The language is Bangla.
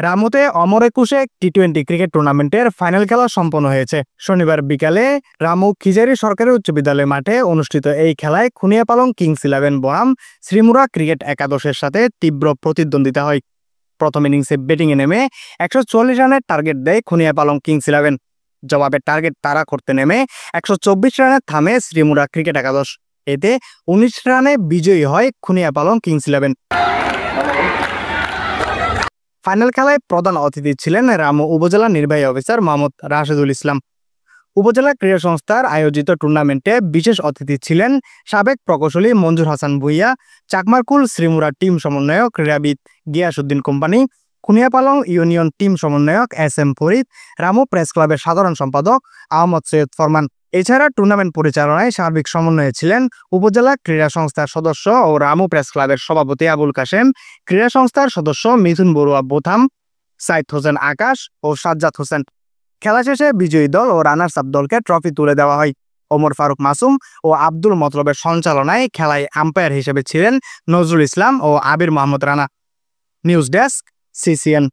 রামুতে অমর একুশে টি-20 ক্রিকেট টুর্নামেন্টের ফাইনাল খেলা সম্পন্ন হয়েছে। শনিবার বিকালে রামু খিজারি সরকারি উচ্চ বিদ্যালয় মাঠে অনুষ্ঠিত এই খেলায় খুনিয়াপালং কিংস 11 বনাম শ্রীমুরা ক্রিকেট একাদশের সাথে তীব্র প্রতিদ্বন্দ্বিতা হয়। প্রথম ইনিংসে ব্যাটিংয়ে নেমে 144 রানের টার্গেট দেয় খুনিয়াপালং কিংস 11। জবাবে টার্গেট তাড়া করতে নেমে 124 রানে থামে শ্রীমুরা ক্রিকেট একাদশ। এতে 19 রানে বিজয়ী হয় খুনিয়াপালং কিংস 11। ফাইনাল খেলায় প্রধান অতিথি ছিলেন রামু উপজেলা নির্বাহী অফিসার মোহাম্মদ রাশেদুল ইসলাম। উপজেলা ক্রীড়া সংস্থার আয়োজিত টুর্নামেন্টে বিশেষ অতিথি ছিলেন সাবেক প্রকৌশলী মঞ্জুর হাসান ভুইয়া, চাকমারকুল শ্রীমুরা টিম সমন্বয়ক ক্রীড়াবিদ Giasuddin company, Khuniapalong union team সমন্বয়ক SM ফরিদ, রামু প্রেস ক্লাবের সাধারণ সম্পাদক আহমদ সৈয়দ ফরমান। এছাড়া টুর্নামেন্ট পরিচালনায় সার্বিক সমন্বয়ে ছিলেন উপজেলা ক্রীড়া সংস্থার সদস্য ও রামু প্রেস ক্লাবের সভাপতি আবুল কাশেম, ক্রীড়া সংস্থার সদস্য মিথুন বড়ুয়া বোথাম, সাইদ হোসেন আকাশ ও সাজ্জাদ হোসেন। খেলা শেষে বিজয়ী দল ও রানার্স আপ দলকে ট্রফি তুলে দেওয়া হয়। ওমর ফারুক মাসুম ও আব্দুল মতলবের সঞ্চালনায় খেলায় আম্পায়ার হিসেবে ছিলেন নজরুল ইসলাম ও Abir Mohammad Rana. News desk, CCN।